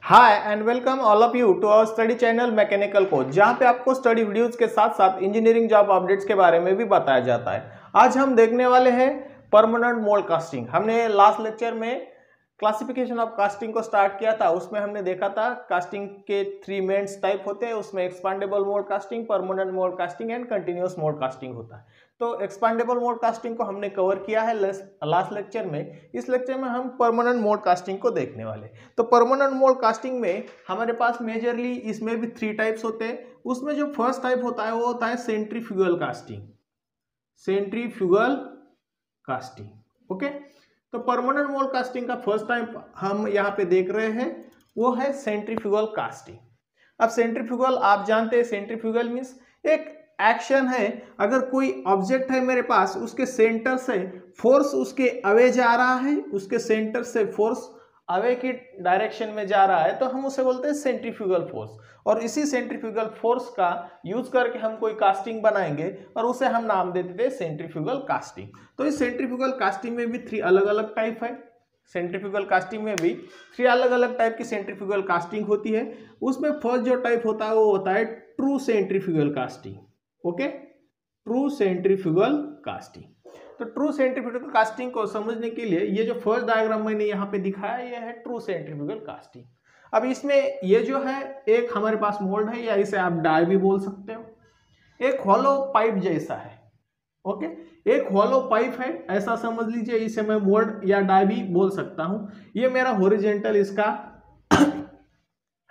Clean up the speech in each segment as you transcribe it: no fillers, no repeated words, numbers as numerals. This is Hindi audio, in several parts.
Hi and welcome all of you to our study channel mechanical coach, जहां पे आपको स्टडी वीडियोस के साथ साथ इंजीनियरिंग जॉब अपडेट्स के बारे में भी बताया जाता है। आज हम देखने वाले हैं परमानेंट मोल्ड कास्टिंग। हमने लास्ट लेक्चर में क्लासिफिकेशन ऑफ कास्टिंग को स्टार्ट किया था। उसमें हमने देखा था कास्टिंग के 3 मेन टाइप होते हैं। उसमें expandable mould casting, permanent mould casting and continuous mould casting होता है। तो एक्सपांडेबल मोल्ड कास्टिंग को हमने कवर किया है लास्ट लेक्चर में। इस लेक्चर में हम परमानेंट मोल्ड कास्टिंग को देखने वाले। तो परमानेंट मोल्ड कास्टिंग में हमारे पास मेजरली इसमें भी 3 टाइप्स होते हैं। उसमें जो फर्स्ट टाइप होता है वो होता है centrifugal casting. Centrifugal casting, okay. तो परमानेंट मोल्ड कास्टिंग का फर्स्ट टाइप हम यहाँ पे देख रहे हैं, वो है सेंट्रीफ्यूगल कास्टिंग। अब सेंट्रीफ्यूगल आप जानते हैं, सेंट्रीफ्यूगल मींस एक एक्शन है। अगर कोई ऑब्जेक्ट है मेरे पास, उसके सेंटर से फोर्स उसके अवे जा रहा है, उसके सेंटर से फोर्स अवे की डायरेक्शन में जा रहा है, तो हम उसे बोलते हैं सेंट्रीफ्यूगल फोर्स। और इसी सेंट्रीफ्यूगल फोर्स का यूज करके हम कोई कास्टिंग बनाएंगे और उसे हम नाम देते थे सेंट्रीफ्यूगल कास्टिंग। तो इस सेंट्रीफ्यूगल कास्टिंग में भी 3 अलग अलग टाइप है। सेंट्रीफ्यूगल कास्टिंग में भी 3 अलग अलग टाइप की सेंट्रीफ्यूगल कास्टिंग होती है। उसमें फर्स्ट जो टाइप होता है वो होता है true centrifugal casting, okay. True centrifugal casting. तो ट्रू सेंट्रीफ्यूगल कास्टिंग को समझने के लिए ये जो फर्स्ट डायग्राम मैंने यहाँ पे दिखाया, ये है ट्रू सेंट्रीफ्यूगल कास्टिंग। अब इसमें ये जो है एक हमारे पास मोल्ड है, या इसे आप डाई भी बोल सकते हो। एक हॉलो पाइप जैसा है, ओके। एक हॉलो पाइप है ऐसा समझ लीजिए, इसे मैं मोल्ड या डाई भी बोल सकता हूं। ये मेरा हॉरिजॉन्टल इसका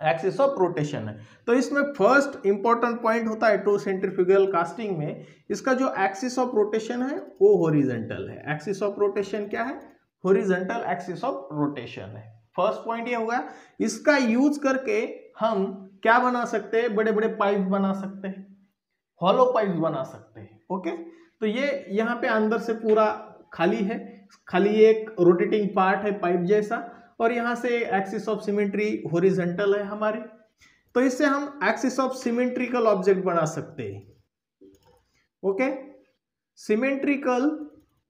एक्सिस ऑफ रोटेशन है। तो इसमें फर्स्ट इंपॉर्टेंट पॉइंट होता है ट्रू सेंट्रीफ्यूगल कास्टिंग में, इसका जो एक्सिस ऑफ रोटेशन है वो हॉरिजॉन्टल है। एक्सिस ऑफ रोटेशन क्या है? हॉरिजॉन्टल एक्सिस ऑफ रोटेशन है। फर्स्ट पॉइंट ये होगा। इसका यूज करके हम क्या बना सकते हैं? बड़े बड़े पाइप बना सकते हैं, हॉलो पाइप बना सकते हैं, ओके। तो ये यहाँ पे अंदर से पूरा खाली है, खाली एक रोटेटिंग पार्ट है पाइप जैसा, और यहां से एक्सिस ऑफ सिमेट्री हॉरिजॉन्टल है हमारी। तो इससे हम एक्सिस ऑफ सिमेट्रिकल ऑब्जेक्ट बना सकते हैं, ओके। सिमेट्रिकल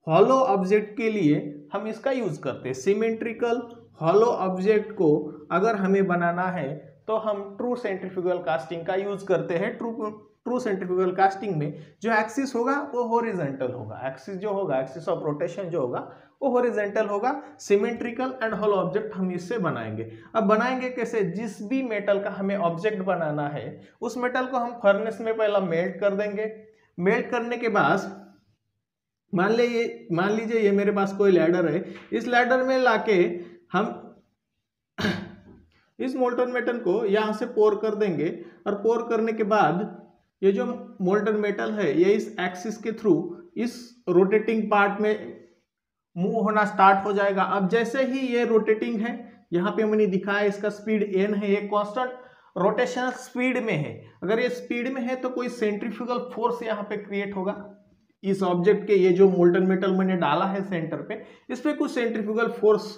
हॉलो ऑब्जेक्ट के लिए हम इसका यूज करते हैं। सिमेट्रिकल हॉलो ऑब्जेक्ट को अगर हमें बनाना है तो हम ट्रू सेंट्रीफ्यूगल कास्टिंग का यूज करते हैं। ट्रू सेंट्रीफ्यूगल कास्टिंग में जो एक्सिस होगा वो हॉरिजॉन्टल होगा। एक्सिस जो होगा, एक्सिस ऑफ रोटेशन जो होगा वो हॉरिजॉन्टल होगा। सिमेट्रिकल एंड हॉलो ऑब्जेक्ट हम इससे बनाएंगे। अब बनाएंगे कैसे? जिस भी मेटल का हमें ऑब्जेक्ट बनाना है उस मेटल को हम फर्नेस में पहला मेल्ट कर देंगे। मेल्ट करने के बाद मान लीजिए ये मेरे पास कोई लैडर है। इस लैडर में लाके हम इस मोल्टन मेटल को यहां से पोर कर देंगे, और पोर करने के बाद ये जो मोल्टन मेटल है ये इस एक्सिस के थ्रू इस रोटेटिंग पार्ट में मूव होना स्टार्ट हो जाएगा। अब जैसे ही ये रोटेटिंग है, यहाँ पे मैंने दिखाया इसका स्पीड n है, ये कांस्टेंट रोटेशनल स्पीड में है। अगर ये स्पीड में है तो कोई सेंट्रीफ्यूगल फोर्स यहाँ पे क्रिएट होगा। इस ऑब्जेक्ट के ये जो मोल्टन मेटल मैंने डाला है सेंटर पे, इस पे कुछ सेंट्रीफ्यूगल फोर्स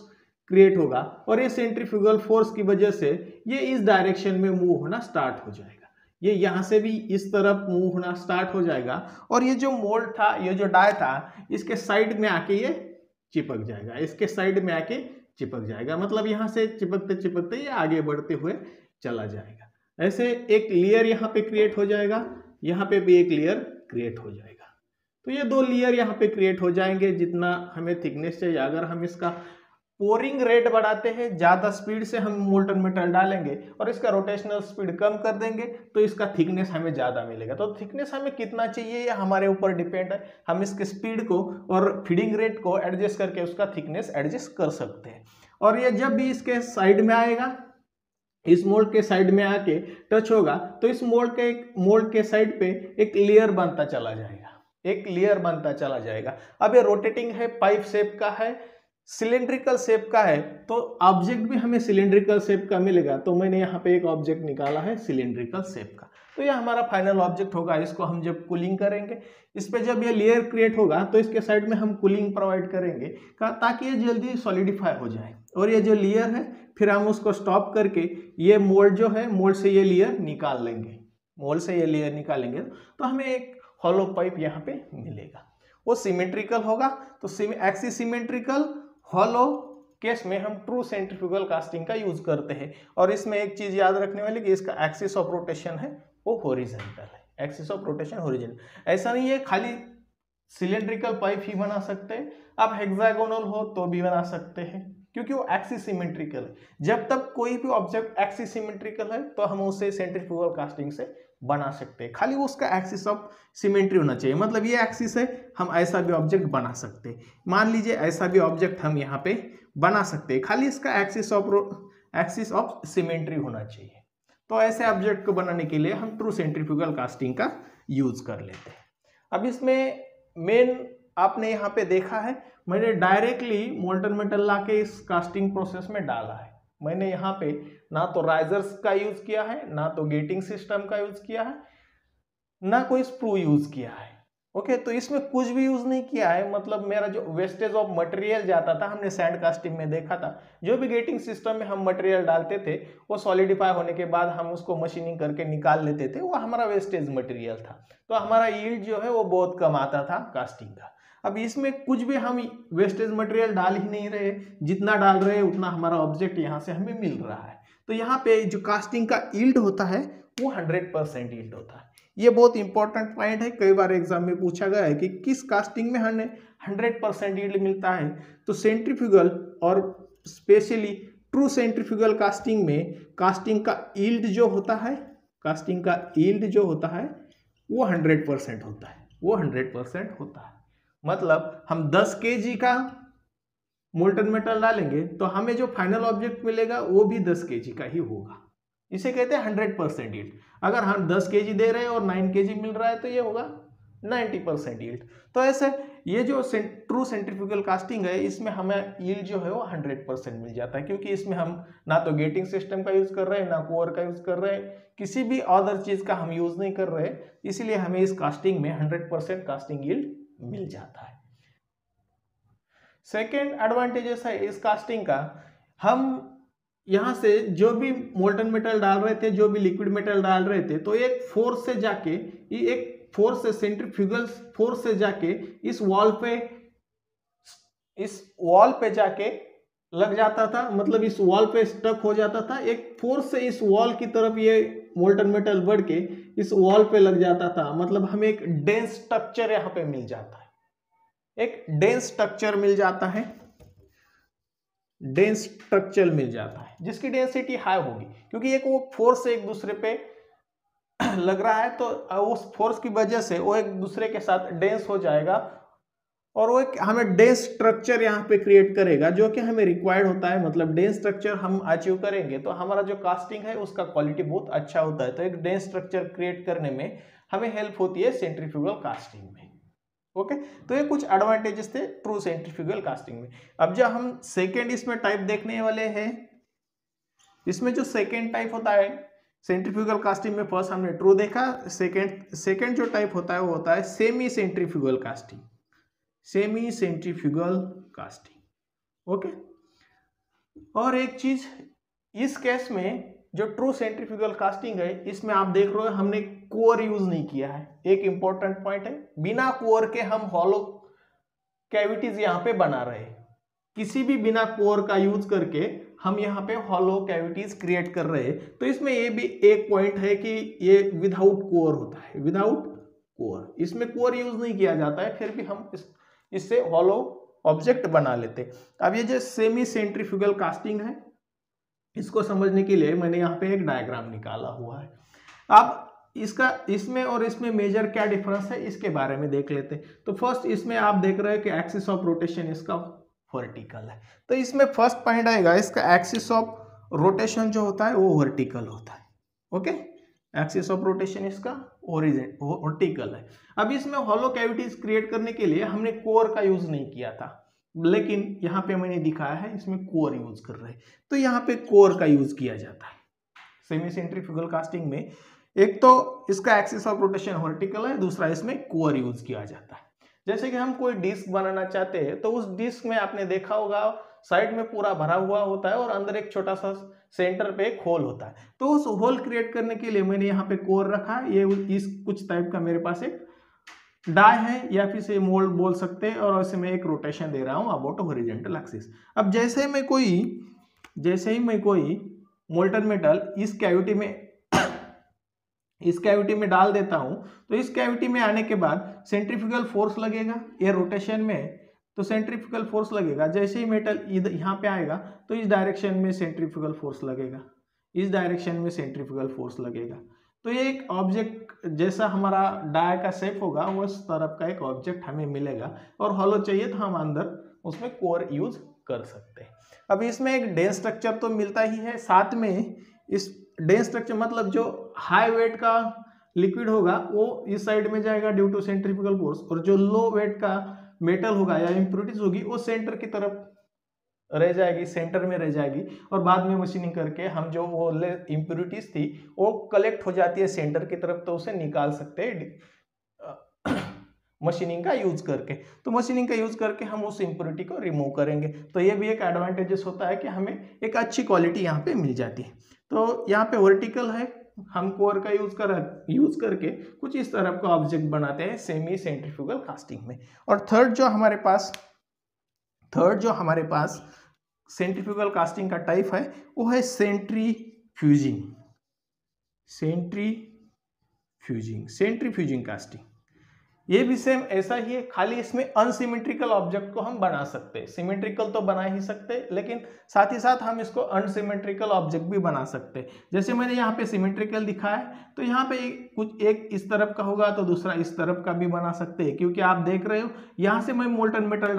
क्रिएट होगा, और ये सेंट्रीफ्यूगल फोर्स की वजह से ये इस डायरेक्शन में मूव होना स्टार्ट हो जाएगा। ये यहाँ से भी इस तरफ मूव होना स्टार्ट हो जाएगा, और ये जो मोल्ड था, ये जो डाई था, इसके साइड में आके ये चिपक जाएगा। इसके साइड में आके चिपक जाएगा, मतलब यहाँ से चिपकते चिपकते ये आगे बढ़ते हुए चला जाएगा। ऐसे एक लेयर यहाँ पे क्रिएट हो जाएगा, यहाँ पे भी एक लेयर क्रिएट हो जाएगा। तो ये 2 लेयर यहाँ पे क्रिएट हो जाएंगे जितना हमें थिकनेस चाहिए। अगर हम इसका पोरिंग रेट बढ़ाते हैं, ज्यादा स्पीड से हम मोल्टन मेटल डालेंगे और इसका रोटेशनल स्पीड कम कर देंगे, तो इसका थिकनेस हमें ज्यादा मिलेगा। तो थिकनेस हमें कितना चाहिए ये हमारे ऊपर डिपेंड है। हम इसके स्पीड को और फीडिंग रेट को एडजस्ट करके उसका थिकनेस एडजस्ट कर सकते हैं। और ये जब भी इसके साइड में आएगा, इस मोल्ड के साइड में आके टच होगा, तो इस मोल्ड के साइड पे एक लेयर बनता चला जाएगा, एक लेयर बनता चला जाएगा। अब ये रोटेटिंग है, पाइप शेप का है, सिलिंड्रिकल शेप का है, तो ऑब्जेक्ट भी हमें सिलिंड्रिकल शेप का मिलेगा। तो मैंने यहाँ पे एक ऑब्जेक्ट निकाला है सिलिंड्रिकल शेप का, तो ये हमारा फाइनल ऑब्जेक्ट होगा। इसको हम जब कूलिंग करेंगे, इस पे जब ये लेयर क्रिएट होगा तो इसके साइड में हम कूलिंग प्रोवाइड करेंगे ताकि ये जल्दी सॉलिडिफाई हो जाए। और ये जो लेयर है फिर हम उसको स्टॉप करके ये मोल्ड जो है, मोल्ड से ये लेयर निकाल लेंगे। मोल्ड से ये लेयर निकालेंगे तो हमें एक हॉलो पाइप यहाँ पे मिलेगा। वो सिमेट्रिकल होगा, तो एक्सिस सिमेट्रिकल, हॉलो केस में हम ट्रू सेंट्रीफ्यूगल कास्टिंग का यूज करते हैं। और इसमें एक चीज याद रखने वाली कि इसका एक्सिस ऑफ रोटेशन है वो हॉरिजॉन्टल है, एक्सिस ऑफ रोटेशन हॉरिजॉन्टल। ऐसा नहीं है खाली सिलेंड्रिकल पाइप ही बना सकते हैं, आप हेक्सागोनल हो तो भी बना सकते हैं, क्योंकि वो एक्सिस सिमेट्रिकल है। जब तक कोई भी ऑब्जेक्ट एक्सिस सिमेट्रिकल है तो हम उसे सेंट्रीफ्यूगल कास्टिंग से बना सकते हैं, खाली उसका एक्सिस ऑफ सिमेट्री होना चाहिए। मतलब ये एक्सिस है, हम ऐसा भी ऑब्जेक्ट बना सकते हैं। मान लीजिए ऐसा भी ऑब्जेक्ट हम यहाँ पे बना सकते हैं, खाली इसका एक्सिस ऑफ सिमेट्री होना चाहिए। तो ऐसे ऑब्जेक्ट को बनाने के लिए हम ट्रू सेंट्रीफ्यूगल कास्टिंग का यूज कर लेते हैं। अब इसमें मेन आपने यहाँ पे देखा है, मैंने डायरेक्टली मोल्टन मेटल लाके इस कास्टिंग प्रोसेस में डाला है। मैंने यहाँ पे ना तो राइजर्स का यूज किया है, ना तो गेटिंग सिस्टम का यूज किया है, ना कोई स्प्रू यूज किया है। ओके, तो इसमें कुछ भी यूज नहीं किया है। मतलब मेरा जो वेस्टेज ऑफ मटेरियल जाता था, हमने सैंड कास्टिंग में देखा था, जो भी गेटिंग सिस्टम में हम मटेरियल डालते थे वो सॉलिडिफाई होने के बाद हम उसको मशीनिंग करके निकाल लेते थे, वो हमारा वेस्टेज मटेरियल था। तो हमारा यील्ड जो है वो बहुत कम आता था कास्टिंग का। अब इसमें कुछ भी हम वेस्टेज मटेरियल डाल ही नहीं रहे, जितना डाल रहे हैं उतना हमारा ऑब्जेक्ट यहाँ से हमें मिल रहा है। तो यहाँ पे जो कास्टिंग का यील्ड होता है वो 100% यील्ड होता है। ये बहुत इंपॉर्टेंट पॉइंट है, कई बार एग्जाम में पूछा गया है कि किस कास्टिंग में हमें 100% यील्ड मिलता है। तो सेंट्रीफ्यूगल और स्पेशली ट्रू सेंट्रीफ्यूगल कास्टिंग में कास्टिंग का यील्ड जो होता है, कास्टिंग का यील्ड जो होता है वो 100% होता है, वो 100% होता है। मतलब हम 10 kg का मोल्टन मेटल डालेंगे तो हमें जो फाइनल ऑब्जेक्ट मिलेगा वो भी 10 kg का ही होगा। इसे कहते हैं 100% यील्ड। अगर हम 10 kg दे रहे हैं और 9 kg मिल रहा है तो ये होगा 90% यील्ड। तो ऐसे ये जो ट्रू सेंट्रीफ्यूगल कास्टिंग है इसमें हमें यील्ड जो है वो 100% मिल जाता है, क्योंकि इसमें हम ना तो गेटिंग सिस्टम का यूज कर रहे हैं, ना कोर का यूज कर रहे हैं, किसी भी अदर चीज का हम यूज नहीं कर रहे, इसीलिए हमें इस कास्टिंग में 100% कास्टिंग यील्ड मिल जाता है। सेकेंड एडवांटेजेस है इस कास्टिंग का, हम यहाँ से जो भी मोल्टन मेटल डाल रहे थे, जो भी लिक्विड मेटल डाल रहे थे, तो एक फोर्स से जाके, एक फोर्स से, सेंट्रीफ्यूगल फोर्स से जाके इस वॉल पे जाके लग जाता था। मतलब इस वॉल पे स्टक हो जाता था, एक फोर्स से इस वॉल की तरफ ये मोल्टन मेटल बढ़ के इस वॉल पे लग जाता था। मतलब हमें एक डेंस स्ट्रक्चर यहाँ पे मिल जाता है, एक डेंस स्ट्रक्चर मिल जाता है, डेंस स्ट्रक्चर मिल जाता है जिसकी डेंसिटी हाई होगी, क्योंकि एक वो फोर्स से एक दूसरे पे लग रहा है, तो उस फोर्स की वजह से वो एक दूसरे के साथ डेंस हो जाएगा और वो एक हमें डेंस स्ट्रक्चर यहाँ पे क्रिएट करेगा जो कि हमें रिक्वायर्ड होता है। मतलब डेंस स्ट्रक्चर हम अचीव करेंगे तो हमारा जो कास्टिंग है उसका क्वालिटी बहुत अच्छा होता है। तो एक डेंस स्ट्रक्चर क्रिएट करने में हमें हेल्प होती है सेंट्रीफ्यूगल कास्टिंग में। ओके, तो ये कुछ एडवांटेजेस थे ट्रू सेंट्रीफ्यूगल कास्टिंग में। अब जब हम सेकेंड इसमें टाइप देखने वाले हैं, इसमें जो सेकेंड टाइप होता है सेंट्रीफ्यूगल कास्टिंग में, फर्स्ट हमने ट्रू देखा, सेकेंड जो टाइप होता है वो होता है semi centrifugal casting, semi centrifugal casting. Okay, और एक चीज इस केस में जो ट्रू सेंट्रीफ्यूगल कास्टिंग है इसमें आप देख रहे हो हमने कोर यूज नहीं किया है। एक इंपॉर्टेंट पॉइंट है, बिना कोर के हम हॉलो कैविटीज यहाँ पे बना रहे हैं। किसी भी बिना कोर का यूज करके हम यहाँ पे हॉलो कैविटीज क्रिएट कर रहे हैं। तो इसमें ये भी एक पॉइंट है कि ये विदाउट कोर होता है, विदाउट कोर, इसमें कोर यूज नहीं किया जाता है, फिर भी हम इससे हॉलो ऑब्जेक्ट बना लेते हैं। अब ये जो सेमी सेंट्रीफ्यूगल कास्टिंग है इसको समझने के लिए मैंने यहाँ पे एक डायग्राम निकाला हुआ है। अब इसका इसमें और इसमें मेजर क्या डिफरेंस है इसके बारे में देख लेते हैं। तो फर्स्ट इसमें आप देख रहे हो कि एक्सिस ऑफ रोटेशन इसका वर्टिकल है, तो इसमें फर्स्ट पॉइंट आएगा इसका एक्सिस ऑफ रोटेशन जो होता है वो वर्टिकल होता है। ओके, एक्सिस ऑफ रोटेशन इसका वर्टिकल है। अब इसमें हॉलो कैविटीज क्रिएट करने के लिए हमने कोर का यूज नहीं किया था, लेकिन यहाँ पे मैंने दिखाया है इसमें कोर यूज कर रहे हैं, तो यहाँ पे कोर का यूज किया जाता है सेमी सेंट्रीफ्यूगल कास्टिंग में। एक तो इसका एक्सिस ऑफ रोटेशन वर्टिकल है, दूसरा इसमें कोर यूज किया जाता है। जैसे कि हम कोई डिस्क बनाना चाहते हैं तो उस डिस्क में आपने देखा होगा साइड में पूरा भरा हुआ होता है और अंदर एक छोटा सा सेंटर पे एक होल होता है। तो उस होल क्रिएट करने के लिए मैंने यहाँ पे कोर रखा, ये इस कुछ टाइप का मेरे पास एक डाई है या फिर से मोल्ड बोल सकते हैं, और वैसे मैं एक रोटेशन दे रहा हूँ अबाउट हॉरिजॉन्टल एक्सिस। अब जैसे ही मैं कोई मोल्टन मेटल इस कैविटी में डाल देता हूं, तो इस कैविटी में आने के बाद सेंट्रीफ्यूगल फोर्स लगेगा ये रोटेशन में, तो सेंट्रीफ्यूगल फोर्स लगेगा। जैसे ही मेटल इधर यहाँ पे आएगा तो इस डायरेक्शन में सेंट्रीफ्यूगल फोर्स लगेगा, इस डायरेक्शन में सेंट्रीफ्यूगल फोर्स लगेगा। तो ये एक ऑब्जेक्ट जैसा हमारा डाय का शेप होगा उस तरफ का एक ऑब्जेक्ट हमें मिलेगा, और हॉलो चाहिए तो हम अंदर उसमें कोर यूज कर सकते हैं। अब इसमें एक डेंस स्ट्रक्चर तो मिलता ही है, साथ में इस डेंस स्ट्रक्चर मतलब जो हाई वेट का लिक्विड होगा वो इस साइड में जाएगा ड्यू टू सेंट्रीफ्यूगल फोर्स, और जो लो वेट का मेटल होगा या इम्प्योरिटीज होगी वो सेंटर की तरफ रह जाएगी, सेंटर में रह जाएगी, और बाद में मशीनिंग करके हम जो वो इम्प्योरिटीज थी वो कलेक्ट हो जाती है सेंटर की तरफ, तो उसे निकाल सकते हैं मशीनिंग का यूज करके। तो मशीनिंग का यूज करके हम उस इम्प्योरिटी को रिमूव करेंगे। तो ये भी एक एडवांटेजेस होता है कि हमें एक अच्छी क्वालिटी यहाँ पे मिल जाती है। तो यहाँ पे वर्टिकल है, हम कोर का यूज करके कुछ इस तरह का ऑब्जेक्ट बनाते हैं सेमी सेंट्रीफ्यूगल कास्टिंग में। और थर्ड जो हमारे पास सेंट्रीफ्यूगल कास्टिंग का टाइप है वो है सेंट्रीफ्यूजिंग कास्टिंग। ये भी सेम ऐसा ही है, खाली इसमें अनसिमेट्रिकल ऑब्जेक्ट को हम बना सकते हैं। सिमेट्रिकल तो बना ही सकते हैं, लेकिन साथ ही साथ हम इसको अनसिमेट्रिकल ऑब्जेक्ट भी बना सकते हैं। जैसे मैंने यहाँ पे सिमेट्रिकल दिखाया है, तो यहाँ पे कुछ एक इस तरफ का होगा तो दूसरा इस तरफ का भी बना सकते हैं, क्योंकि आप देख रहे हो यहाँ से मैं मोल्टन मेटल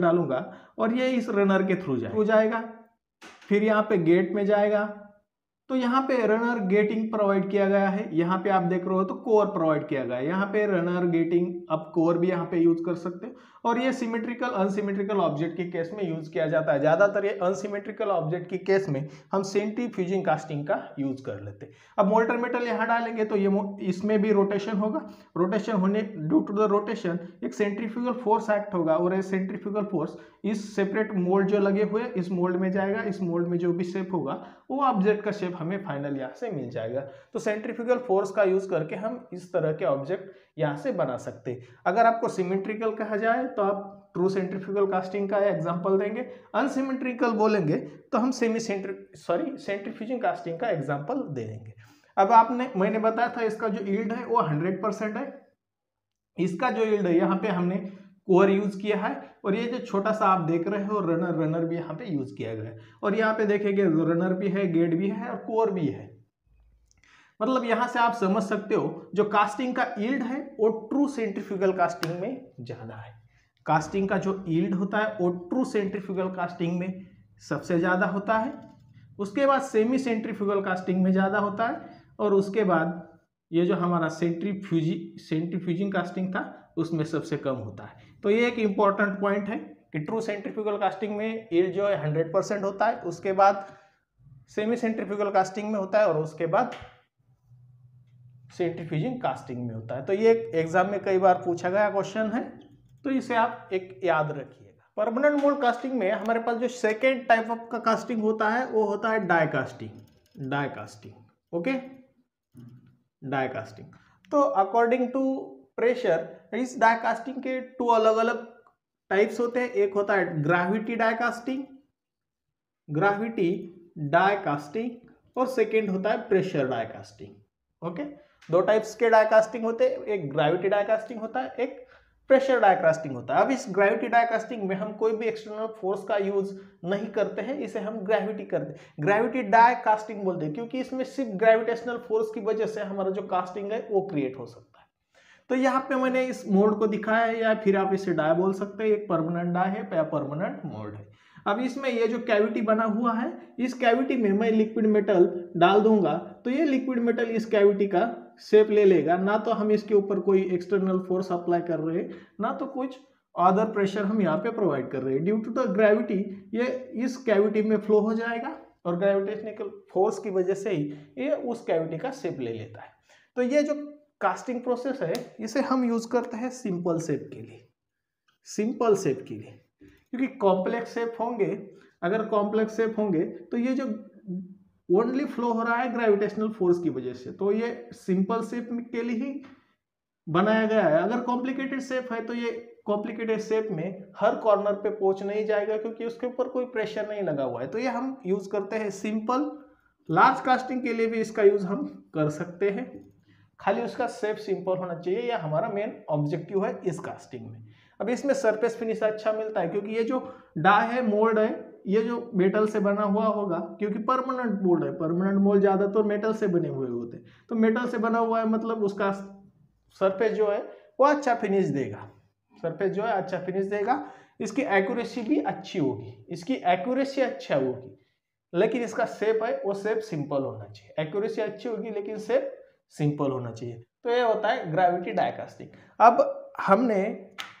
डालूंगा, और ये इस रनर के थ्रू जाएगा, फिर यहाँ पे गेट में जाएगा। तो यहाँ पे रनर गेटिंग प्रोवाइड किया गया है, यहाँ पे आप देख रहे हो तो कोर प्रोवाइड किया गया है, यहाँ पे रनर गेटिंग, अब कोर भी यहाँ पे यूज कर सकते हो। और ये सिमेट्रिकल अनसिमेट्रिकल ऑब्जेक्ट के केस में यूज किया जाता है। ज्यादातर ये अनसिमेट्रिकल ऑब्जेक्ट के केस में हम सेंट्रीफ्यूजिंग कास्टिंग का यूज कर लेते हैं। अब मोल्टन मेटल यहाँ डालेंगे तो ये इसमें भी रोटेशन होगा, रोटेशन होने ड्यू टू द रोटेशन एक सेंट्रीफ्यूगल फोर्स एक्ट होगा, और ये सेंट्रीफ्यूगल फोर्स इस सेपरेट मोल्ड जो लगे हुए इस मोल्ड में जाएगा, इस मोल्ड में जो भी शेप होगा वो ऑब्जेक्ट का शेप हमें फाइनल यहाँ से मिल जाएगा। तो सेंट्रीफ्यूगल फोर्स का यूज करके हम इस तरह के ऑब्जेक्ट यहाँ से बना सकते हैं। अगर आपको सिमेट्रिकल कहा जाए तो आप ट्रू सेंट्रीफ्यूगल कास्टिंग का एग्जांपल देंगे, अनसिमेट्रिकल बोलेंगे तो हम सेंट्रीफ्यूजिंग कास्टिंग का एग्जांपल दे देंगे। अब मैंने बताया था इसका जो यील्ड है वो 100% है। इसका जो यील्ड है यहाँ पे हमने कोर यूज किया है, और ये जो छोटा सा आप देख रहे हो रनर भी यहाँ पे यूज किया गया है, और यहाँ पे देखेंगे रनर भी है, गेट भी है और कोर भी है। मतलब यहाँ से आप समझ सकते हो जो कास्टिंग का यील्ड है वो ट्रू सेंट्रीफ्यूगल कास्टिंग में ज्यादा है। कास्टिंग का जो यील्ड होता है वो ट्रू सेंट्रीफ्यूगल कास्टिंग में सबसे ज्यादा होता है, उसके बाद सेमी सेंट्रीफ्यूगल कास्टिंग में ज्यादा होता है, और उसके बाद ये जो हमारा सेंट्रीफ्यूजिंग कास्टिंग था उसमें सबसे कम होता है। तो ये एक इंपॉर्टेंट पॉइंट है कि ट्रू सेंट्रीफ्यूगल कास्टिंग में यील्ड जो है 100% होता है, उसके बाद सेमी सेंट्रीफ्यूगल कास्टिंग में होता है, और उसके बाद सेंट्रीफ्यूजिंग कास्टिंग में होता है। तो ये एग्जाम में कई बार पूछा गया क्वेश्चन है, तो इसे आप एक याद रखिएगा। परमानेंट मोल्ड कास्टिंग में हमारे पास जो सेकेंड टाइप ऑफ का कास्टिंग होता है वो होता है die casting. Okay, die casting. तो अकॉर्डिंग टू प्रेशर इस डाई कास्टिंग के 2 अलग अलग टाइप्स होते हैं। एक होता है ग्रेविटी डाई कास्टिंग, और सेकेंड होता है pressure die casting. Okay, 2 types के डाई कास्टिंग होते हैं, एक ग्रेविटी डाई कास्टिंग होता है, एक प्रेशर डाई कास्टिंग होता है। अब इस ग्रेविटी डाई कास्टिंग में हम कोई भी एक्सटर्नल फोर्स का यूज नहीं करते हैं, इसे हम ग्रेविटी डाई कास्टिंग बोलते हैं, क्योंकि इसमें सिर्फ ग्रेविटेशनल फोर्स की वजह से हमारा जो कास्टिंग है वो क्रिएट हो सकता है। तो यहाँ पे मैंने इस मोल्ड को दिखाया है, या फिर आप इसे डाई बोल सकते हैं, एक परमानेंट डाई है या परमानेंट मोल्ड है। अब इसमें ये जो कैविटी बना हुआ है, इस कैविटी में मैं लिक्विड मेटल डाल दूंगा तो ये लिक्विड मेटल इस कैविटी का शेप ले लेगा। ना तो हम इसके ऊपर कोई एक्सटर्नल फोर्स अप्लाई कर रहे हैं, ना तो कुछ अदर प्रेशर हम यहाँ पे प्रोवाइड कर रहे हैं। ड्यू टू द ग्रेविटी ये इस कैविटी में फ्लो हो जाएगा, और ग्रेविटेशनल फोर्स की वजह से ही ये उस कैविटी का शेप ले लेता है। तो ये जो कास्टिंग प्रोसेस है इसे हम यूज करते हैं सिंपल शेप के लिए, क्योंकि कॉम्प्लेक्स शेप होंगे तो ये जो ओनली फ्लो हो रहा है ग्रेविटेशनल फोर्स की वजह से, तो ये सिंपल शेप के लिए ही बनाया गया है। अगर कॉम्प्लिकेटेड शेप है तो ये कॉम्प्लिकेटेड शेप में हर कॉर्नर पे पहुंच नहीं जाएगा क्योंकि उसके ऊपर कोई प्रेशर नहीं लगा हुआ है। तो ये हम यूज करते हैं सिंपल। लार्ज कास्टिंग के लिए भी इसका यूज हम कर सकते हैं, खाली उसका शेप सिंपल होना चाहिए, यह हमारा मेन ऑब्जेक्टिव है इस कास्टिंग में। अब इसमें सरफेस फिनिश अच्छा मिलता है क्योंकि ये जो डाई है, मोल्ड है, ये जो मेटल से बना हुआ होगा, क्योंकि परमानेंट मोल्ड है, परमानेंट मोल्ड ज्यादातर मेटल से बने हुए होते हैं, तो मेटल से बना हुआ है मतलब उसका सरफेस जो है वो अच्छा फिनिश देगा, सरफेस जो है अच्छा फिनिश देगा। इसकी एक्यूरेसी भी अच्छी होगी, इसकी एक्यूरेसी अच्छा होगी, लेकिन इसका शेप है वो शेप सिंपल होना चाहिए। एक्यूरेसी अच्छी होगी लेकिन शेप सिंपल होना चाहिए। तो ये होता है ग्रेविटी डाई कास्टिंग। अब हमने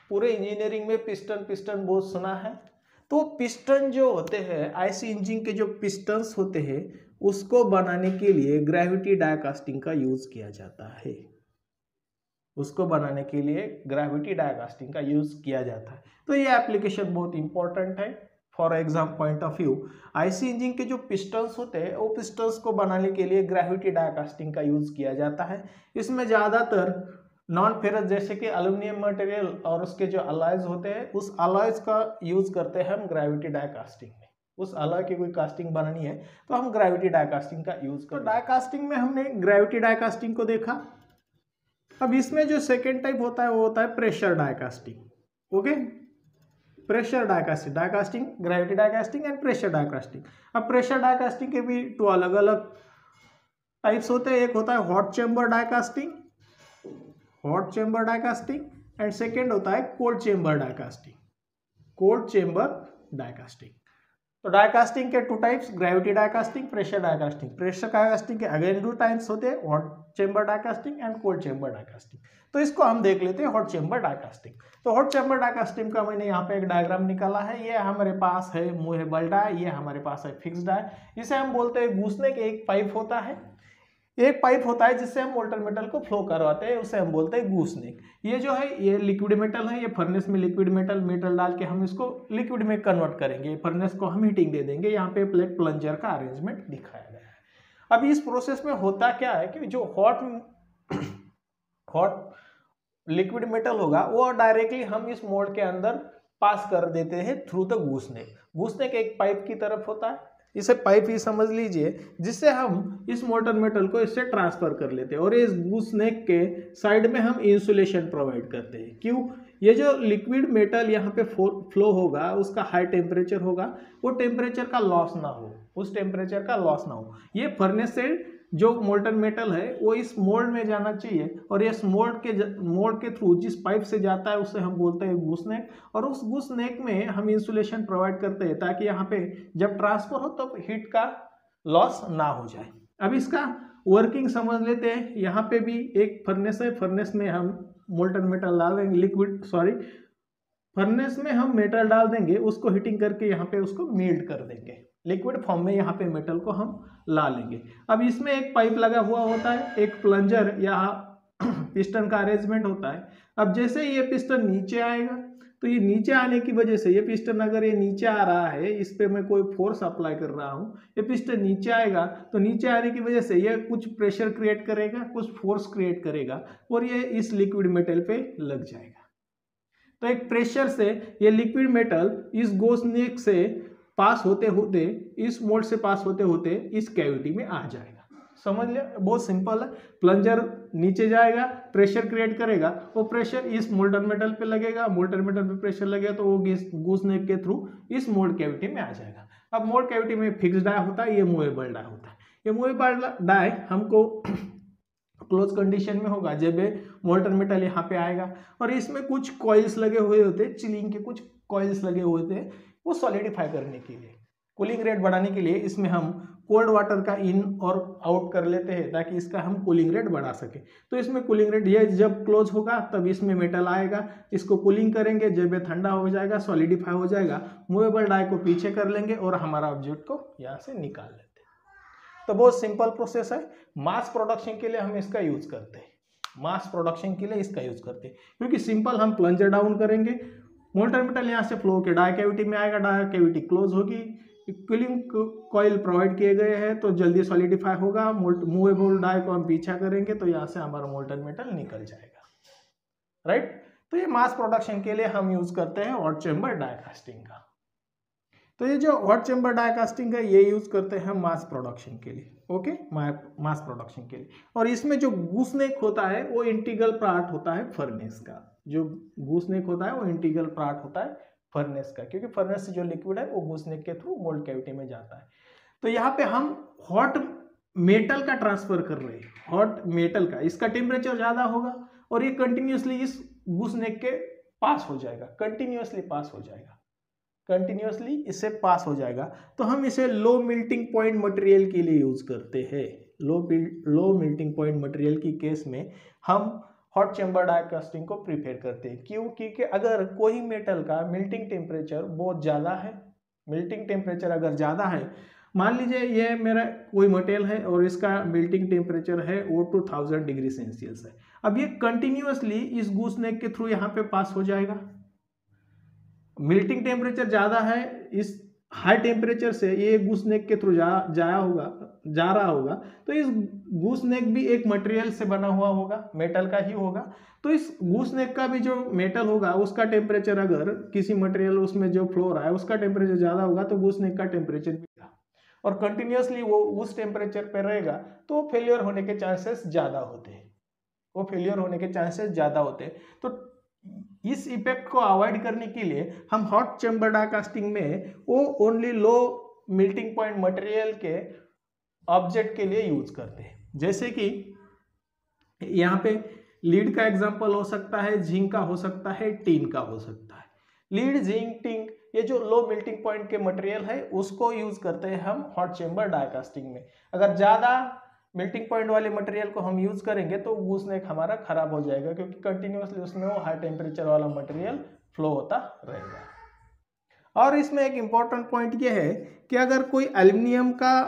पूरे इंजीनियरिंग में पिस्टन बहुत सुना है, तो पिस्टन जो होते हैं, आईसी इंजन के जो पिस्टन्स होते हैं, उसको बनाने के लिए ग्रेविटी डाई कास्टिंग का यूज किया जाता है, उसको बनाने के लिए ग्रेविटी डाई कास्टिंग का यूज किया जाता है। तो ये एप्लीकेशन बहुत इंपॉर्टेंट है for exam point of view. IC engine के जो पिस्टन्स होते हैं वो पिस्टन्स को बनाने के लिए ग्रेविटी डाई कास्टिंग का यूज किया जाता है। इसमें ज्यादातर नॉन फेरस जैसे कि एल्यूमिनियम मटेरियल और उसके जो अलॉयज होते हैं, उस अलॉयज का यूज करते हैं हम ग्रेविटी डाई कास्टिंग में। उस अलॉय की कोई कास्टिंग बनानी है तो हम ग्रेविटी डाई कास्टिंग का यूज करते हैं। डाई कास्टिंग में हमने ग्रेविटी डाई कास्टिंग को देखा। अब इसमें जो सेकेंड टाइप होता है वो होता है pressure die casting. Okay, pressure die casting, gravity die casting and pressure die casting. अब प्रेशर डाई कास्टिंग के भी दो अलग अलग टाइप्स होते हैं। एक होता है hot chamber die casting, hot chamber die casting, and second होता है cold chamber die casting, cold chamber die casting. तो डाई कास्टिंग के two types, gravity die casting, pressure die casting. Pressure die casting के अगेन दो टाइप्स होते हैं, hot chamber die casting and cold chamber die casting. तो इसको हम देख लेते हैं हॉट चेम्बर डाई कास्टिंग। तो हॉट चेम्बर डाई कास्टिंग का मैंने यहाँ पे एक डायग्राम निकाला है। ये हमारे पास है मूवेबल डाई, ये हमारे पास है फिक्स डाई। इसे हम बोलते हैं गूसने के एक पाइप होता है, एक पाइप होता है जिससे हम मोल्टन मेटल को फ्लो करवाते हैं, उसे हम बोलते हैं गूसनेक। ये जो है ये लिक्विड मेटल है, ये फर्नेस में लिक्विड मेटल डाल के हम इसको लिक्विड में कन्वर्ट करेंगे, फर्नेस को हम हीटिंग दे देंगे। यहाँ पे प्लेट प्लंजर का अरेंजमेंट दिखाया गया है। अब इस प्रोसेस में होता क्या है कि जो हॉट लिक्विड मेटल होगा वो डायरेक्टली हम इस मोल्ड के अंदर पास कर देते हैं थ्रू द गूसनेक। गूसनेक एक पाइप की तरफ होता है, इसे पाइप ही समझ लीजिए, जिससे हम इस मोल्टन मेटल को इससे ट्रांसफर कर लेते हैं। और इस गूसनेक के साइड में हम इंसुलेशन प्रोवाइड करते हैं। क्यों? ये जो लिक्विड मेटल यहाँ पे फ्लो होगा उसका हाई टेम्परेचर होगा, वो टेम्परेचर का लॉस ना हो, उस टेम्परेचर का लॉस ना हो। ये फर्नेस से जो मोल्टन मेटल है वो इस मोल्ड में जाना चाहिए, और इस मोल्ड के थ्रू जिस पाइप से जाता है उसे हम बोलते हैं गूसनेक। और उस गूसनेक में हम इंसुलेशन प्रोवाइड करते हैं ताकि यहाँ पे जब ट्रांसफर हो तब हीट का लॉस ना हो जाए। अब इसका वर्किंग समझ लेते हैं। यहाँ पे भी एक फर्नेस है, फर्नेस में हम मोल्टन मेटल डाल देंगे, फर्नेस में हम मेटल डाल देंगे, उसको हीटिंग करके यहाँ पे उसको मेल्ट कर देंगे, लिक्विड फॉर्म में यहाँ पे मेटल को हम ला लेंगे। अब इसमें एक पाइप लगा हुआ होता है, एक प्लंजर या पिस्टन का अरेंजमेंट होता है। अब जैसे ये पिस्टन नीचे आएगा तो ये नीचे आने की वजह से, ये पिस्टन अगर ये नीचे आ रहा है, इस पे मैं कोई फोर्स अप्लाई कर रहा हूँ, ये पिस्टन नीचे आएगा तो नीचे आने की वजह से ये कुछ प्रेशर क्रिएट करेगा, कुछ फोर्स क्रिएट करेगा और ये इस लिक्विड मेटल पे लग जाएगा। तो एक प्रेशर से ये लिक्विड मेटल इस गूसनेक से पास होते होते, इस मोल्ड से पास होते होते इस कैविटी में आ जाएगा। समझ लिया? बहुत सिंपल है। प्लंजर नीचे जाएगा, प्रेशर क्रिएट करेगा, वो प्रेशर इस मोल्टन मेटल पे लगेगा, मोल्टन मेटल पे प्रेशर लगेगा तो वो गूसनेक के थ्रू इस मोल्ड कैविटी में आ जाएगा। अब मोल्ड कैविटी में फिक्स डाई होता है, ये मूवेबल डाई होता है। ये मूवेबल डाई हमको क्लोज कंडीशन में होगा जब मोल्टन मेटल यहाँ पे आएगा, और इसमें कुछ कॉइल्स लगे हुए होते हैं, चिलिंग के कुछ कॉइल्स लगे हुए होते हैं, वो सॉलिडिफाई करने के लिए, कूलिंग रेट बढ़ाने के लिए इसमें हम कोल्ड वाटर का इन और आउट कर लेते हैं ताकि इसका हम कूलिंग रेट बढ़ा सके। तो इसमें कूलिंग रेट, ये जब क्लोज होगा तब इसमें मेटल आएगा, इसको कूलिंग करेंगे, जब ये ठंडा हो जाएगा, सॉलिडिफाई हो जाएगा, मूवेबल डाई को पीछे कर लेंगे और हमारा ऑब्जेक्ट को यहाँ से निकाल लेते हैं। तो बहुत सिंपल प्रोसेस है। मास प्रोडक्शन के लिए हम इसका यूज करते हैं, मास प्रोडक्शन के लिए इसका यूज करते हैं, क्योंकि सिंपल हम प्लंजर डाउन करेंगे, मोल्टन मेटल यहाँ से फ्लो के डाई कैविटी में आएगा, डाई कैविटी क्लोज होगी, कूलिंग कॉइल प्रोवाइड किए गए हैं तो जल्दी सॉलिडिफाई होगा, मूवेबल डाई को हम पीछा करेंगे तो यहाँ से हमारा मोल्टन मेटल निकल जाएगा। राइट। तो ये मास प्रोडक्शन के लिए हम यूज करते हैं हॉट चेम्बर डाई कास्टिंग का। तो ये जो हॉट चेम्बर डाई कास्टिंग है ये यूज करते हैं हम मास प्रोडक्शन के लिए, ओके, मास प्रोडक्शन के लिए। और इसमें जो गूसनेक होता है वो इंटीग्रल पार्ट होता है फर्नेस का, जो गूसनेक होता है वो इंटीग्रल पार्ट होता है फर्नेस का, क्योंकि फर्नेस से जो लिक्विड है वो गूसनेक के थ्रू मोल्ड कैविटी में जाता है। तो यहाँ पे हम हॉट मेटल का ट्रांसफर कर रहे हैं, हॉट मेटल का, इसका टेम्परेचर ज्यादा होगा और ये कंटिन्यूसली इस गूसनेक के पास हो जाएगा, कंटिन्यूसली पास हो जाएगा, कंटिन्यूसली इससे पास हो जाएगा। तो हम इसे लो मेल्टिंग पॉइंट मटेरियल के लिए यूज करते हैं। लो मेल्टिंग पॉइंट मटेरियल की केस में हम हॉट चेम्बर डाई कास्टिंग को प्रीफर करते हैं। क्यों? क्योंकि अगर कोई मेटल का मेल्टिंग टेम्परेचर बहुत ज़्यादा है, मेल्टिंग टेम्परेचर अगर ज़्यादा है, मान लीजिए ये मेरा कोई मटेरियल है और इसका मेल्टिंग टेम्परेचर है वो 2000 डिग्री सेल्सियस है, अब ये कंटिन्यूसली इस गूसनेक के थ्रू यहाँ पे पास हो जाएगा। मेल्टिंग टेम्परेचर ज़्यादा है, इस हाई टेम्परेचर से ये गूसनेक के थ्रू जा रहा होगा, तो इस गूसनेक भी एक मटेरियल से बना हुआ होगा, मेटल का ही होगा। तो इस गूसनेक का भी जो मेटल होगा उसका टेम्परेचर, अगर किसी मटेरियल उसमें जो फ्लो रहा है उसका टेम्परेचर ज़्यादा होगा तो गूसनेक का टेम्परेचर भी था, और कंटिन्यूसली वो उस टेम्परेचर पर रहेगा तो फेलियर होने के चांसेस ज़्यादा होते हैं, वो फेलियर होने के चांसेस ज़्यादा होते हैं। तो इस इफेक्ट को अवॉइड करने के लिए हम हॉट चेम्बर डाई कास्टिंग में वो only low melting point material के ऑब्जेक्ट के लिए यूज करते हैं। जैसे कि यहाँ पे लीड का एग्जांपल हो सकता है, जिंक का हो सकता है, टीन का हो सकता है। लीड, जिंक, टिन, ये जो लो मेल्टिंग पॉइंट के मटेरियल है उसको यूज करते हैं हम हॉट चेम्बर डाई कास्टिंग में। अगर ज़्यादा मेल्टिंग पॉइंट वाले मटेरियल को हम यूज करेंगे तो गूसनेक हमारा खराब हो जाएगा, क्योंकि कंटिन्यूसली उसमें वो हाई टेम्परेचर वाला मटेरियल फ्लो होता रहेगा। और इसमें एक इम्पॉर्टेंट पॉइंट ये है कि अगर कोई एल्युमिनियम का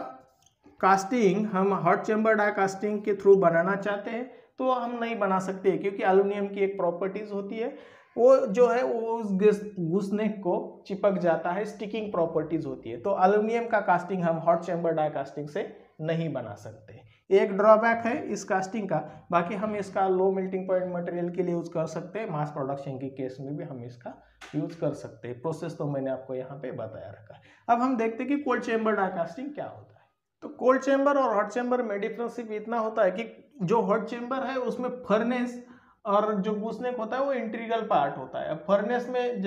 कास्टिंग हम हॉट चेम्बर डाई कास्टिंग के थ्रू बनाना चाहते हैं तो हम नहीं बना सकते, क्योंकि एल्युमिनियम की एक प्रॉपर्टीज होती है, वो जो है वो उस गूसनेक को चिपक जाता है, स्टिकिंग प्रॉपर्टीज होती है। तो एल्युमिनियम का कास्टिंग हम हॉट चेम्बर डाई कास्टिंग से नहीं बना सकते, एक ड्रॉबैक है इस कास्टिंग का। बाकी हम इसका लो मेल्टिंग पॉइंट मटेरियल के लिए यूज कर सकते हैं, मास प्रोडक्शन के केस में भी हम इसका यूज कर सकते हैं। प्रोसेस तो मैंने आपको यहाँ पे बताया रखा है। अब हम देखते हैं कि कोल्ड चेम्बर डाई कास्टिंग क्या होता है। तो कोल्ड चेम्बर और हॉट चेम्बर में डिफरेंस सिर्फ इतना होता है कि जो हॉट चेम्बर है उसमें फर्नेस और जो गूसनेक होता है वो इंटीग्रल पार्ट होता है। अब फर्नेस में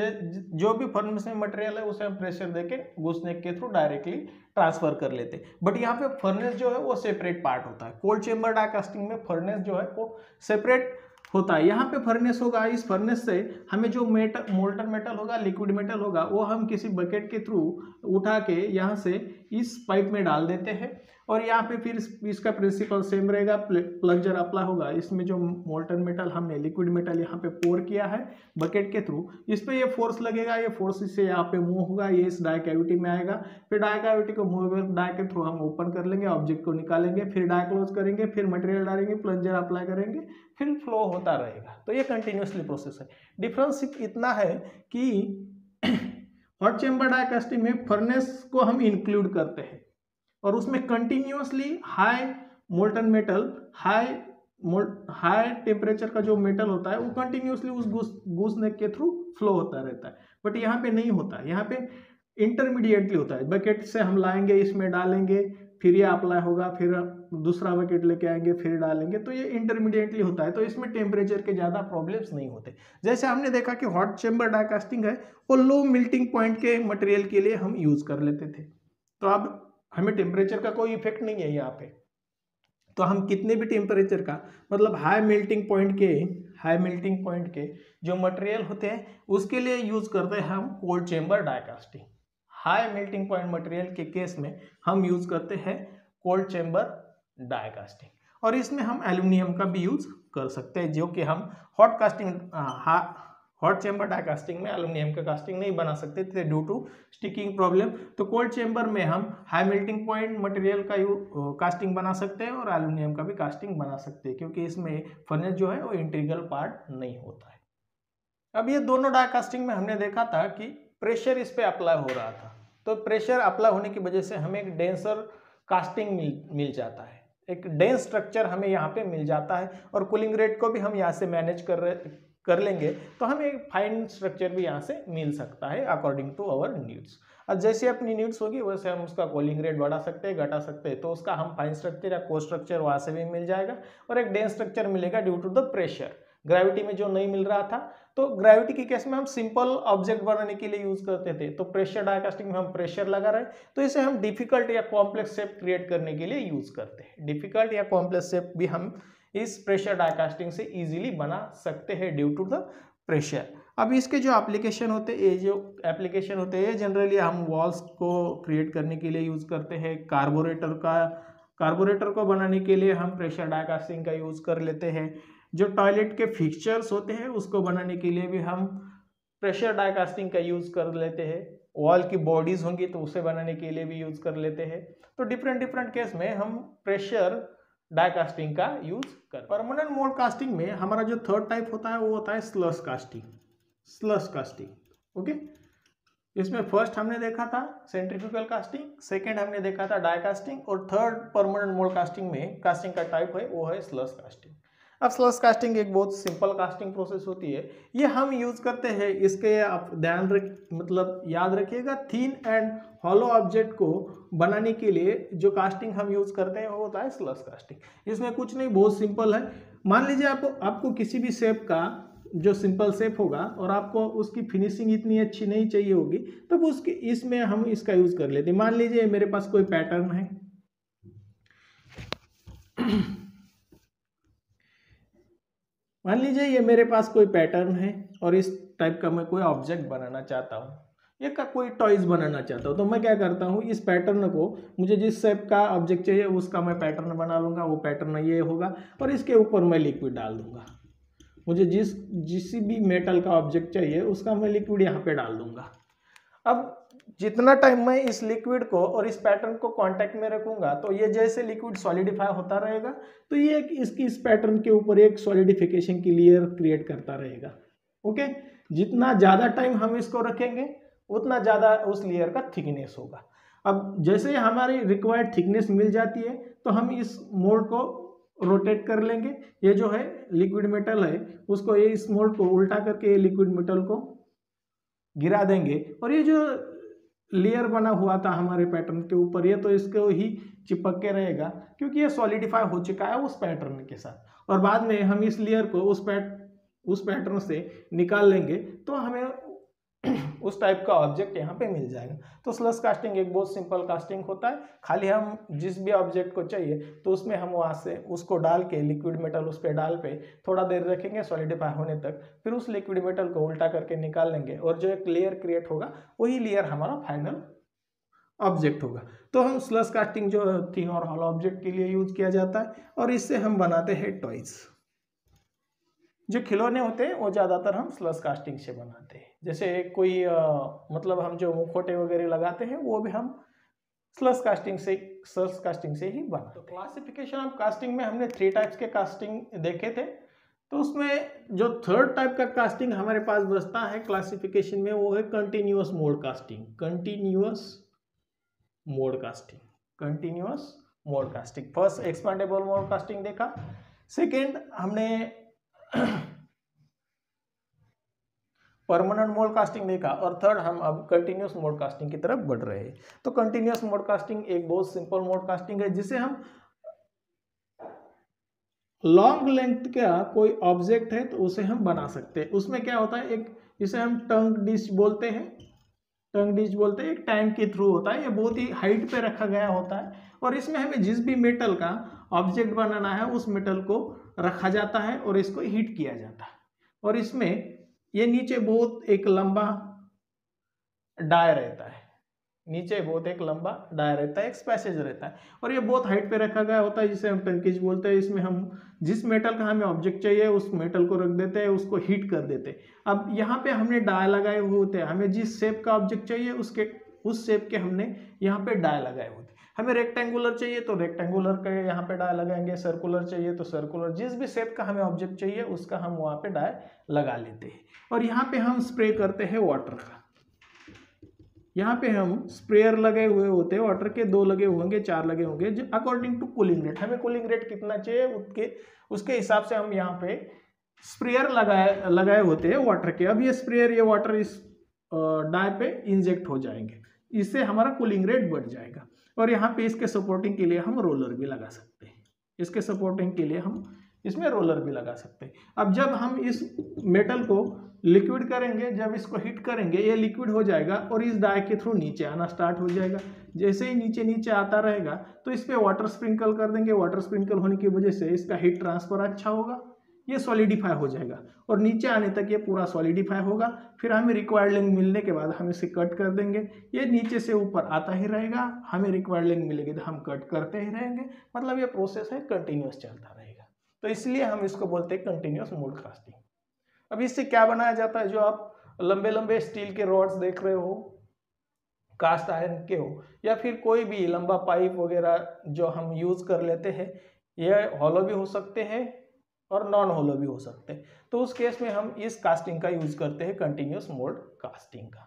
जो भी फर्नेस में मटेरियल है उसे हम प्रेशर देके गूसनेक के थ्रू डायरेक्टली ट्रांसफर कर लेते हैं, बट यहाँ पे फर्नेस जो है वो सेपरेट पार्ट होता है। कोल्ड चेम्बर डाई कास्टिंग में फर्नेस जो है वो सेपरेट होता है। यहाँ पे फर्नेस होगा, इस फर्नेस से हमें जो मोल्टन मेटल होगा, लिक्विड मेटल होगा, वो हम किसी बकेट के थ्रू उठा के यहाँ से इस पाइप में डाल देते हैं, और यहाँ पे फिर इसका प्रिंसिपल सेम रहेगा। प्लंजर अप्लाई होगा, इसमें जो मोल्टन मेटल हमने लिक्विड मेटल यहाँ पे पोर किया है बकेट के थ्रू, इस पे ये फोर्स लगेगा, ये फोर्स इससे यहाँ पे मूव होगा, ये इस डाई कैविटी में आएगा, फिर डाई कैविटी को मूवेबल डाई के थ्रू हम ओपन कर लेंगे, ऑब्जेक्ट को निकालेंगे, फिर डाई क्लोज करेंगे, फिर मटेरियल डालेंगे, प्लंजर अप्लाई करेंगे, फिर फ्लो होता रहेगा। तो ये कंटिन्यूसली प्रोसेस है। डिफरेंस सिर्फ इतना है कि हॉट चेम्बर डाई कास्टिंग में फर्नेस को हम इंक्लूड करते हैं और उसमें continuously high molten metal, high temperature का जो मेटल होता है वो कंटिन्यूसली उस गूसनेक के थ्रू फ्लो होता रहता है। बट यहाँ पे नहीं होता, यहाँ पे इंटरमीडिएटली होता है। बकेट से हम लाएंगे, इसमें डालेंगे, फिर ये अप्लाई होगा, फिर दूसरा बकेट लेके आएंगे, फिर डालेंगे, तो ये इंटरमीडिएटली होता है। तो इसमें टेम्परेचर के ज़्यादा प्रॉब्लम्स नहीं होते। जैसे हमने देखा कि हॉट चेम्बर डाई कास्टिंग है वो लो मेल्टिंग पॉइंट के मटेरियल के लिए हम यूज कर लेते थे, तो अब हमें टेम्परेचर का कोई इफेक्ट नहीं है यहाँ पे। तो हम कितने भी टेम्परेचर का, मतलब हाई मेल्टिंग पॉइंट के जो मटेरियल होते हैं उसके लिए यूज करते हैं हम cold chamber die casting. High melting point material के केस में हम यूज करते हैं कोल्ड चेम्बर डाई कास्टिंग, और इसमें हम एल्युमिनियम का भी यूज कर सकते हैं, जो कि हम हॉट चेम्बर डाई कास्टिंग में एल्युमिनियम का कास्टिंग नहीं बना सकते थे ड्यू टू स्टिकिंग प्रॉब्लम। तो कोल्ड चेम्बर में हम हाई मेल्टिंग पॉइंट मटेरियल का कास्टिंग बना सकते हैं और एल्युमिनियम का भी कास्टिंग बना सकते हैं, क्योंकि इसमें फर्नेस जो है वो इंटीग्रल पार्ट नहीं होता है। अब ये दोनों डाई कास्टिंग में हमने देखा था कि प्रेशर इस पे अप्लाई हो रहा था, तो प्रेशर अप्लाई होने की वजह से हमें एक डेंसर कास्टिंग मिल जाता है, एक डेंस स्ट्रक्चर हमें यहाँ पे मिल जाता है, और कूलिंग रेट को भी हम यहाँ से मैनेज कर लेंगे तो हमें एक फाइन स्ट्रक्चर भी यहाँ से मिल सकता है अकॉर्डिंग टू आवर नीड्स। अब जैसे अपनी नीड्स होगी वैसे हम उसका कूलिंग रेट बढ़ा सकते हैं, घटा सकते हैं, तो उसका हम फाइन स्ट्रक्चर या को स्ट्रक्चर वहाँ से भी मिल जाएगा और एक डेंस स्ट्रक्चर मिलेगा due to the pressure. Gravity में जो नहीं मिल रहा था, तो ग्रेविटी के केस में हम सिंपल ऑब्जेक्ट बनाने के लिए यूज करते थे, तो प्रेशर डाई कास्टिंग में हम प्रेशर लगा रहे, तो इसे हम डिफिकल्ट या कॉम्प्लेक्स शेप क्रिएट करने के लिए यूज करते हैं। डिफिकल्ट या कॉम्प्लेक्स शेप भी हम इस प्रेशर डाई कास्टिंग से इजीली बना सकते हैं ड्यू टू द प्रेशर। अब इसके जो एप्लीकेशन होते हैं, ये जो एप्लीकेशन होते हैं जनरली हम वॉल्स को क्रिएट करने के लिए यूज करते हैं। कार्बोरेटर को बनाने के लिए हम प्रेशर डाई कास्टिंग का यूज कर लेते हैं। जो टॉयलेट के फिक्सचर्स होते हैं उसको बनाने के लिए भी हम प्रेशर डाई कास्टिंग का यूज कर लेते हैं। वॉल की बॉडीज होंगी तो उसे बनाने के लिए भी यूज कर लेते हैं। तो डिफरेंट केस में हम प्रेशर डाई कास्टिंग का यूज कर। परमानेंट मोल्ड कास्टिंग में हमारा जो थर्ड टाइप होता है वो होता है स्लश कास्टिंग। ओके, इसमें फर्स्ट हमने देखा था सेंट्रीफ्यूगल कास्टिंग, सेकेंड हमने देखा था डाई कास्टिंग और थर्ड परमानेंट मोल्ड कास्टिंग में कास्टिंग का टाइप है वो है स्लश कास्टिंग। अब स्लश कास्टिंग एक बहुत सिंपल कास्टिंग प्रोसेस होती है, ये हम यूज करते हैं। इसके आप मतलब याद रखिएगा, थिन एंड हॉलो ऑब्जेक्ट को बनाने के लिए जो कास्टिंग हम यूज करते हैं वो होता है स्लश कास्टिंग। इसमें कुछ नहीं, बहुत सिंपल है। मान लीजिए आपको किसी भी शेप का जो सिंपल शेप होगा और आपको उसकी फिनिशिंग इतनी अच्छी नहीं चाहिए होगी, तब उसके इसमें हम इसका यूज कर लेते हैं। मान लीजिए मेरे पास कोई पैटर्न है, मान लीजिए ये मेरे पास कोई पैटर्न है और इस टाइप का मैं कोई ऑब्जेक्ट बनाना चाहता हूँ, ये का कोई टॉयज बनाना चाहता हूँ, तो मैं क्या करता हूँ, इस पैटर्न को मुझे जिस शेप का ऑब्जेक्ट चाहिए उसका मैं पैटर्न बना लूँगा। वो पैटर्न ये होगा और इसके ऊपर मैं लिक्विड डाल दूंगा। मुझे जिस भी मेटल का ऑब्जेक्ट चाहिए उसका मैं लिक्विड यहाँ पे डाल दूंगा। अब जितना टाइम मैं इस लिक्विड को और इस पैटर्न को कांटेक्ट में रखूंगा तो ये जैसे लिक्विड सॉलिडिफाई होता रहेगा तो ये इस पैटर्न के ऊपर एक सॉलिडिफिकेशन की लेयर क्रिएट करता रहेगा। ओके, जितना ज़्यादा टाइम हम इसको रखेंगे उतना ज़्यादा उस लेयर का थिकनेस होगा। अब जैसे हमारी रिक्वायर्ड थिकनेस मिल जाती है तो हम इस मोल्ड को रोटेट कर लेंगे। ये जो है लिक्विड मेटल है उसको ये इस मोल्ड को उल्टा करके लिक्विड मेटल को गिरा देंगे और ये जो लेयर बना हुआ था हमारे पैटर्न के ऊपर ये तो इसको ही चिपक के रहेगा क्योंकि ये सॉलिडिफाई हो चुका है उस पैटर्न के साथ। और बाद में हम इस लेयर को उस पैटर्न से निकाल लेंगे तो हमें उस टाइप का ऑब्जेक्ट यहाँ पे मिल जाएगा। तो स्लश कास्टिंग एक बहुत सिंपल कास्टिंग होता है। खाली हम जिस भी ऑब्जेक्ट को चाहिए तो उसमें हम वहाँ से उसको डाल के लिक्विड मेटल उस पे डाल पे थोड़ा देर रखेंगे सॉलिडिफाई होने तक, फिर उस लिक्विड मेटल को उल्टा करके निकाल लेंगे और जो एक लेयर क्रिएट होगा वही लेयर हमारा फाइनल ऑब्जेक्ट होगा। तो हम स्लश कास्टिंग जो थिन और हॉलो ऑब्जेक्ट के लिए यूज किया जाता है और इससे हम बनाते हैं टॉयज। जो खिलौने होते हैं वो ज़्यादातर हम स्लश कास्टिंग से बनाते हैं। जैसे कोई मतलब हम जो मुखौटे वगैरह लगाते हैं वो भी हम स्लश कास्टिंग से ही बनाते हैं। तो क्लासिफिकेशन ऑफ कास्टिंग में हमने 3 टाइप्स के कास्टिंग देखे थे। तो उसमें जो थर्ड टाइप का कास्टिंग हमारे पास बचता है क्लासिफिकेशन में वो है continuous mould casting. First expendable mould casting देखा, सेकेंड हमने परमानेंट मोड कास्टिंग देखा और थर्ड हम अब कंटिन्यूअस मोड कास्टिंग की तरफ बढ़ रहे हैं। तो कंटिन्यूअस मोड कास्टिंग एक बहुत सिंपल मोड कास्टिंग है जिसे हम लॉन्ग लेंथ का कोई ऑब्जेक्ट है तो उसे हम बना सकते हैं। उसमें क्या होता है, एक जिसे हम टंग डिश बोलते हैं, एक टैंक के थ्रू होता है। ये बहुत ही हाइट पे रखा गया होता है और इसमें हमें जिस भी मेटल का ऑब्जेक्ट बनाना है उस मेटल को रखा जाता है और इसको हीट किया जाता है। और इसमें ये नीचे बहुत एक लंबा डाई रहता है, एक पैसेज रहता है और ये बहुत हाइट पे रखा गया होता है जिसे हम टंकेज बोलते हैं। इसमें हम जिस मेटल का हमें ऑब्जेक्ट चाहिए उस मेटल को रख देते हैं, उसको हीट कर देते हैं। अब यहाँ पे हमने डाई लगाए हुए होते हैं, हमें जिस शेप का ऑब्जेक्ट चाहिए उस शेप के हमने यहाँ पे डाई लगाए होते हैं। हमें रेक्टेंगुलर चाहिए तो रेक्टेंगुलर के यहाँ पे डाई लगाएंगे, सर्कुलर चाहिए तो सर्कुलर, जिस भी शेप का हमें ऑब्जेक्ट चाहिए उसका हम वहाँ पे डाई लगा लेते हैं। और यहाँ पे हम स्प्रे करते हैं वाटर का। यहाँ पे हम स्प्रेयर लगे हुए होते हैं, वाटर के 2 लगे होंगे, 4 लगे होंगे, जो अकॉर्डिंग टू कूलिंग रेट, हमें कूलिंग रेट कितना चाहिए उसके हिसाब से हम यहाँ पे स्प्रेयर लगाए होते हैं वाटर के। अब ये स्प्रेयर, ये वाटर इस डाई पे इंजेक्ट हो जाएंगे, इससे हमारा कूलिंग रेट बढ़ जाएगा। और यहाँ पे इसके सपोर्टिंग के लिए हम रोलर भी लगा सकते हैं, इसके सपोर्टिंग के लिए हम इसमें रोलर भी लगा सकते हैं। अब जब हम इस मेटल को लिक्विड करेंगे, जब इसको हीट करेंगे, ये लिक्विड हो जाएगा और इस डाई के थ्रू नीचे आना स्टार्ट हो जाएगा। जैसे ही नीचे नीचे आता रहेगा तो इस पर वाटर स्प्रिंकल कर देंगे। वाटर स्प्रिंकल होने की वजह से इसका हीट ट्रांसफर अच्छा होगा, ये सॉलिडिफाई हो जाएगा और नीचे आने तक ये पूरा सॉलिडिफाई होगा। फिर हमें रिक्वायर्ड लेंथ मिलने के बाद हम इसे कट कर देंगे, ये नीचे से ऊपर आता ही रहेगा। हमें रिक्वायर्ड लेंथ मिलेगी तो हम कट करते ही रहेंगे, मतलब ये प्रोसेस है कंटिन्यूस चलता रहेगा। तो इसलिए हम इसको बोलते हैं कंटिन्यूस मोल्ड कास्टिंग। अब इससे क्या बनाया जाता है, जो आप लंबे लंबे स्टील के रॉड्स देख रहे हो, कास्ट आयरन के हो, या फिर कोई भी लंबा पाइप वगैरह जो हम यूज कर लेते हैं, ये हॉलो भी हो सकते हैं और नॉन होलो भी हो सकते हैं। तो उस केस में हम इस कास्टिंग का यूज करते हैं, कंटिन्यूस मोल्ड कास्टिंग का।